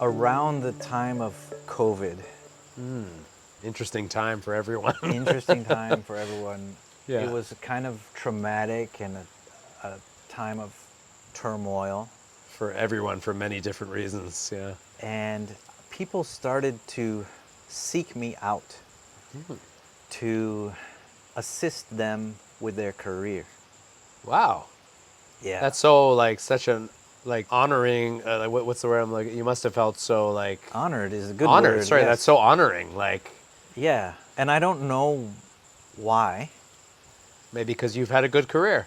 around the time of COVID. Interesting time for everyone. Interesting time for everyone. Yeah. It was kind of traumatic and a time of turmoil. For everyone, for many different reasons, yeah. And people started to seek me out to assist them with their career. Wow. Yeah. That's so, like, such an, like, honoring, what's the word I'm like, you must have felt so, like... Honored is a good honored, word. sorry, yes. That's so honoring, like... Yeah, and I don't know why. Maybe because you've had a good career.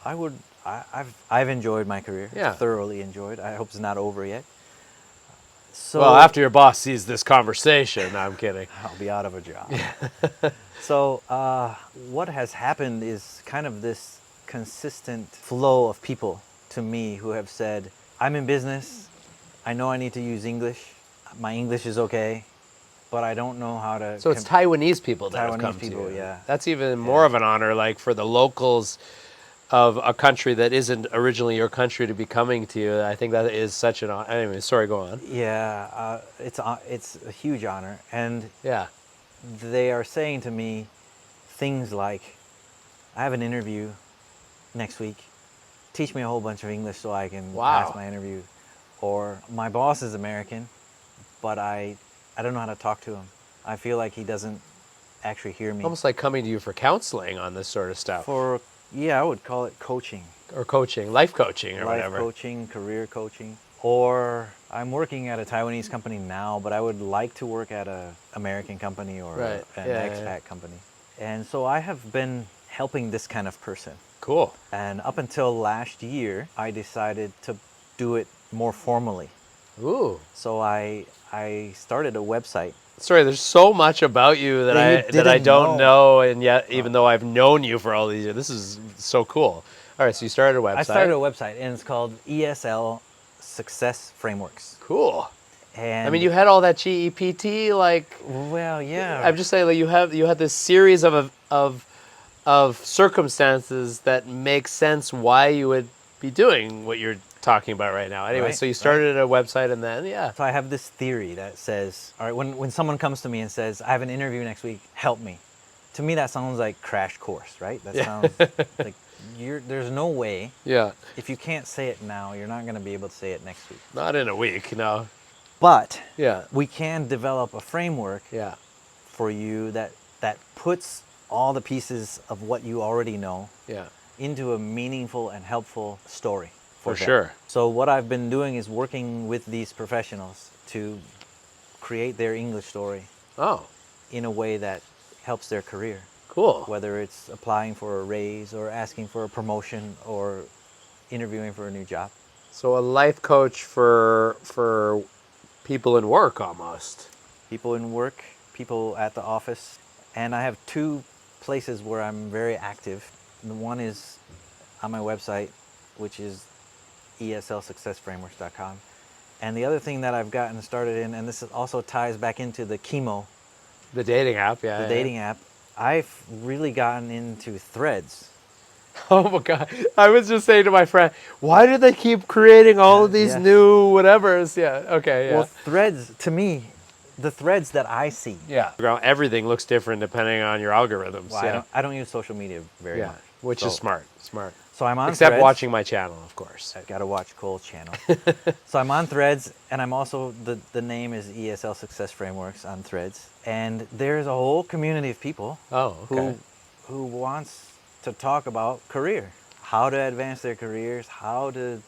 I've enjoyed my career. Yeah. Thoroughly enjoyed. I hope it's not over yet. So Well, after your boss sees this conversation, no, I'm kidding. I'll be out of a job. So what has happened is kind of this consistent flow of people to me who have said, I'm in business. I know I need to use English. My English is okay, but I don't know how to... So it's Taiwanese people that have Taiwanese come people, to you. yeah. That's even more of an honor, like, for the locals of a country that isn't originally your country to be coming to you. I think that is such an honor. Anyway, sorry, go on. Yeah, it's a huge honor. And Yeah. they are saying to me things like, I have an interview next week. Teach me a whole bunch of English so I can pass my interview. Or my boss is American, but I don't know how to talk to him. I feel like he doesn't actually hear me. Almost like coming to you for counseling on this sort of stuff. I would call it coaching. Or coaching, life coaching or whatever. Life coaching, career coaching. Or I'm working at a Taiwanese company now, but I would like to work at an American company or an expat company. And so I have been helping this kind of person. Cool. And up until last year, I decided to do it more formally. Ooh. So I started a website. Sorry, there's so much about you that I don't know, and yet even though I've known you for all these years, this is so cool. All right, so you started a website. I started a website, and it's called ESL Success Frameworks. Cool. And I mean, you had all that GEPT, like. Well, yeah. I'm just saying, like, you had this series of circumstances that make sense why you would be doing what you're talking about right now. Anyway, so you started a website, and then So I have this theory that says, all right, when someone comes to me and says, I have an interview next week, help me. To me, that sounds like crash course, right? That sounds like there's no way. Yeah. If you can't say it now, you're not going to be able to say it next week. Not in a week, no. But Yeah. we can develop a framework Yeah. for you that puts all the pieces of what you already know Yeah. into a meaningful and helpful story. For them. sure. So what I've been doing is working with these professionals to create their English story Oh, in a way that helps their career. cool. Whether it's applying for a raise or asking for a promotion or interviewing for a new job. So a life coach for people in work almost. People in work, people at the office. And I have two places where I'm very active. The one is on my website, which is ESLSuccessFrameworks.com. And the other thing that I've gotten started in, and this also ties back into the Chemo, The dating app, yeah. the dating app, I've really gotten into Threads. Oh my God. I was just saying to my friend, why do they keep creating all of these new whatevers? Yeah, okay, yeah. Well, Threads, to me, the threads that I see. Yeah. Everything looks different depending on your algorithms. Well, I don't use social media very much. Which is smart. So I'm on Except Threads. watching my channel, of course. I've got to watch Cole's channel. So I'm on Threads, and I'm also, the name is ESL Success Frameworks on Threads. And there's a whole community of people who wants to talk about career, how to advance their careers, how to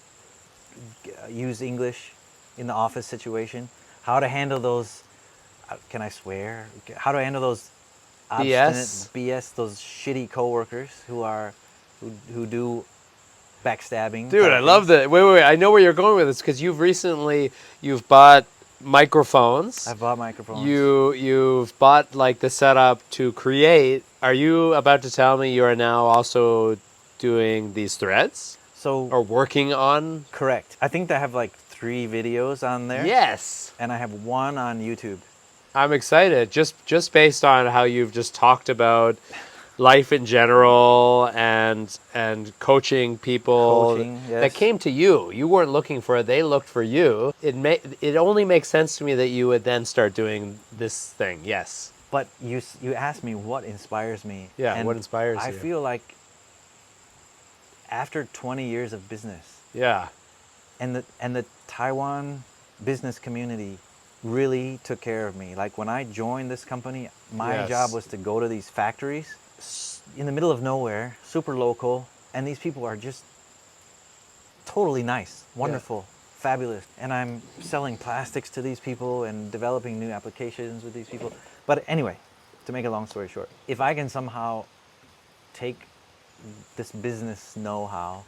use English in the office situation, how to handle those, can I swear? How to handle those BS, those shitty coworkers who do backstabbing. Dude, I love that. Wait. I know where you're going with this because you've bought microphones. I've bought microphones. You've bought like the setup to create. Are you about to tell me you are now also doing these threads? Or working on? Correct. I think I have like 3 videos on there. Yes. And I have 1 on YouTube. I'm excited just based on how you've just talked about life in general and coaching people that came to you. You weren't looking for it; they looked for you. It only makes sense to me that you would then start doing this thing. Yes. But you asked me what inspires me. Yeah, and what inspires you? I feel like after 20 years of business. Yeah. And the Taiwan business community really took care of me. Like when I joined this company, my job was to go to these factories in the middle of nowhere, super local, and these people are just totally nice, wonderful, fabulous. And I'm selling plastics to these people and developing new applications with these people. But anyway, to make a long story short, if I can somehow take this business know-how,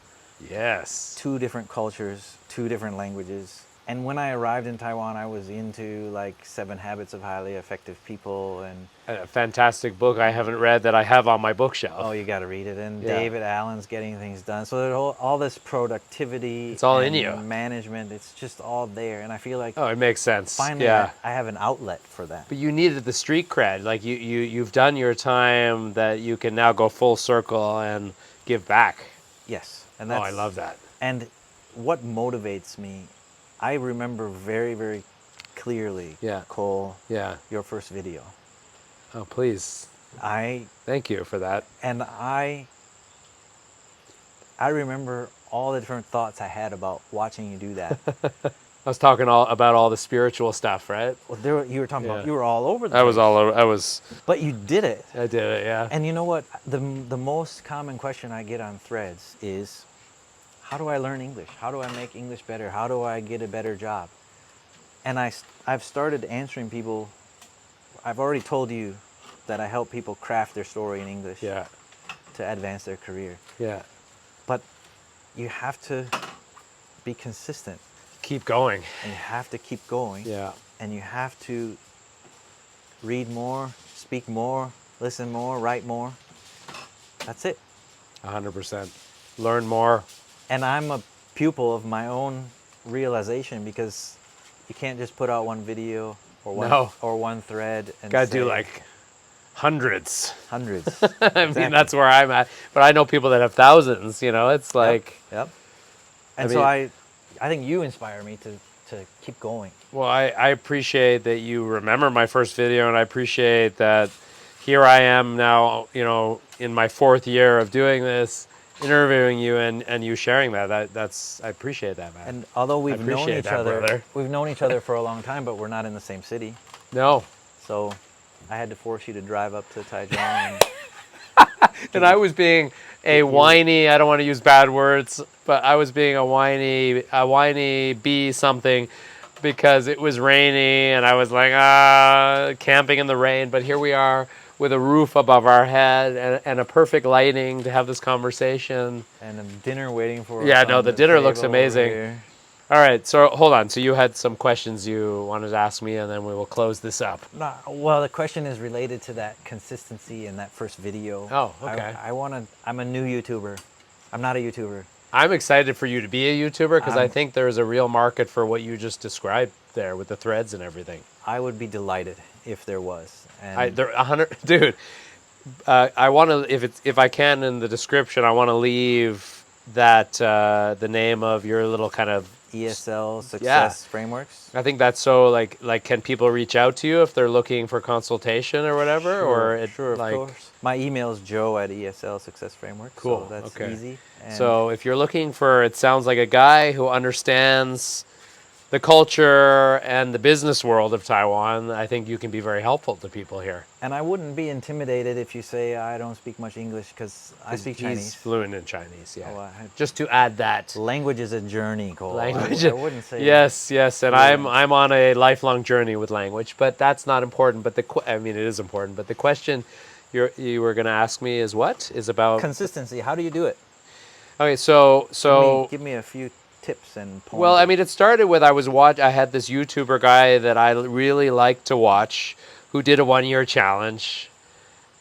2 different cultures, 2 different languages. And when I arrived in Taiwan, I was into like 7 Habits of Highly Effective People and a fantastic book I haven't read that I have on my bookshelf. Oh, you got to read it. And David Allen's Getting Things Done. So there's all this productivity, it's all in you. Management, it's just all there. And I feel like it makes sense. Finally, I have an outlet for that. But you needed the street cred. Like you've done your time that you can now go full circle and give back. Yes. And I love that. And what motivates me, I remember very, very clearly, Cole, your first video. Oh, please. Thank you for that. And I remember all the different thoughts I had about watching you do that. I was talking about all the spiritual stuff, right? Well, you were talking about, you were all over the place. I was all over, But you did it. I did it, yeah. And you know what? The most common question I get on Threads is, how do I learn English? How do I make English better? How do I get a better job? And I've started answering people. I've already told you that I help people craft their story in English to advance their career. Yeah. But you have to be consistent. Keep going. And you have to keep going. Yeah. And you have to read more, speak more, listen more, write more. That's it. 100%. Learn more. And I'm a pupil of my own realization because you can't just put out one video or one thread and gotta do like hundreds. I mean, that's where I'm at. But I know people that have thousands, it's like... Yep. And so I think you inspire me to keep going. Well, I appreciate that you remember my first video, and I appreciate that here I am now, in my 4th year of doing this, interviewing you and you sharing that. I appreciate that, man. And although we've known each other for a long time, but we're not in the same city. No. So I had to force you to drive up to Taichung. And I was being a whiny, I don't want to use bad words, but I was being a whiny bee something because it was rainy and I was like, camping in the rain. But here we are with a roof above our head and a perfect lighting to have this conversation. And a dinner waiting for us. Yeah, no, the dinner looks amazing. All right, so hold on. So you had some questions you wanted to ask me, and then we will close this up. No, well, the question is related to that consistency in that first video. Oh, okay. I'm a new YouTuber. I'm not a YouTuber. I'm excited for you to be a YouTuber because I think there's a real market for what you just described there with the threads and everything. I would be delighted if there was. And dude. I want to, if I can, in the description, I want to leave that the name of your little kind of ESL Success Frameworks. I think that's so like can people reach out to you if they're looking for consultation or whatever? Sure, of course. My email is joe@ESL Success Frameworks. Cool. So that's easy. And so if you're looking for, it sounds like a guy who understands the culture and the business world of Taiwan, I think you can be very helpful to people here. And I wouldn't be intimidated if you say I don't speak much English because I speak Chinese. He's fluent in Chinese, yeah. Oh, just to add that. Language is a journey, Cole. Language. I wouldn't say yes, and I'm on a lifelong journey with language, but that's not important. But it is important. But the question you were going to ask me is what? Is about consistency. How do you do it? Okay, so give me a few tips and points. Well, I mean, it started with I had this YouTuber guy that I really liked to watch who did a 1-year challenge.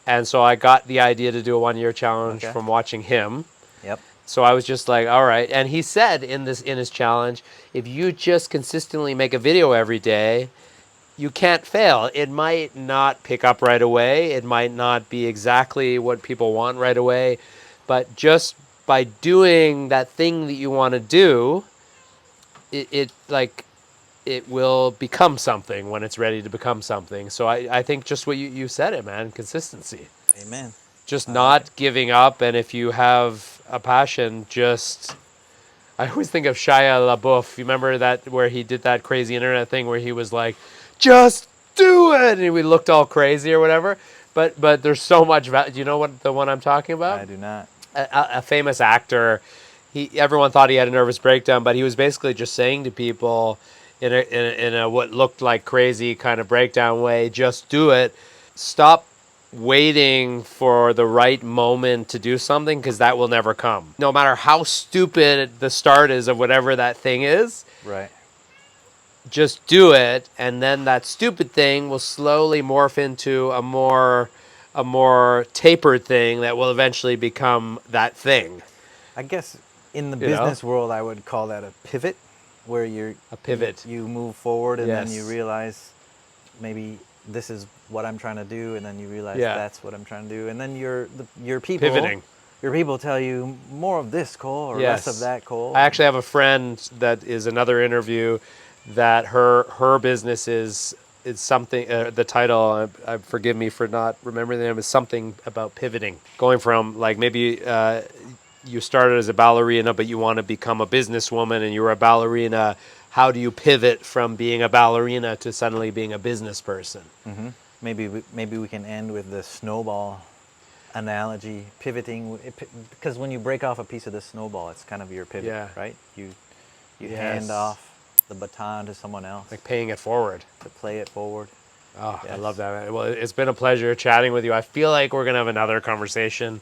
And so I got the idea to do a 1-year challenge from watching him. Yep. So I was just like, all right. And he said in his challenge, if you just consistently make a video every day, you can't fail. It might not pick up right away. It might not be exactly what people want right away. But just by doing that thing that you want to do, it will become something when it's ready to become something. So I think just what you said it, man, consistency. Amen. Just not giving up. And if you have a passion, I always think of Shia LaBeouf. You remember that where he did that crazy internet thing where he was like, just do it. And we looked all crazy or whatever. But there's so much value. Do you know what the one I'm talking about? I do not. A famous actor. Everyone thought he had a nervous breakdown, but he was basically just saying to people in a what looked like crazy kind of breakdown way, just do it. Stop waiting for the right moment to do something, because that will never come. No matter how stupid the start is of whatever that thing is, right? Just do it, and then that stupid thing will slowly morph into a more tapered thing that will eventually become that thing. I guess in the business world, I would call that a pivot, where you move forward and then you realize maybe this is what I'm trying to do, and then you realize that's what I'm trying to do, and then your people pivoting. Your people tell you more of this, Cole, or less of that, Cole. I actually have a friend that is another interview that her business is something. The title, forgive me for not remembering the name, is something about pivoting, going from like maybe you started as a ballerina, but you want to become a businesswoman, and you were a ballerina. How do you pivot from being a ballerina to suddenly being a business person? Mm-hmm. Maybe we can end with the snowball analogy, pivoting, because when you break off a piece of the snowball, it's kind of your pivot, right? You hand off the baton to someone else, like paying it forward, to play it forward. Oh, yes. I love that, man. Well, it's been a pleasure chatting with you. I feel like we're gonna have another conversation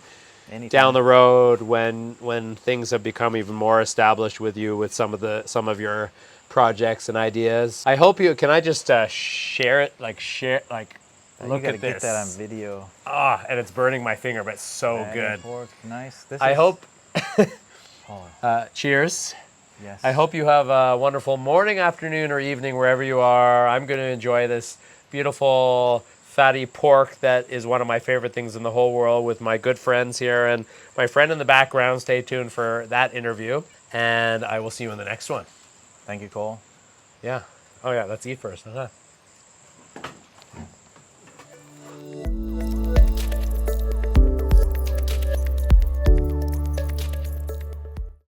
down the road when things have become even more established with you, with some of your projects and ideas. I hope you can. I just share it, look at this. Get that on video. And it's burning my finger, but it's so good. Nice. Cheers. Yes. I hope you have a wonderful morning, afternoon, or evening, wherever you are. I'm going to enjoy this beautiful fatty pork that is one of my favorite things in the whole world with my good friends here. And my friend in the background, stay tuned for that interview. And I will see you in the next one. Thank you, Cole. Yeah. Oh, yeah, let's eat first.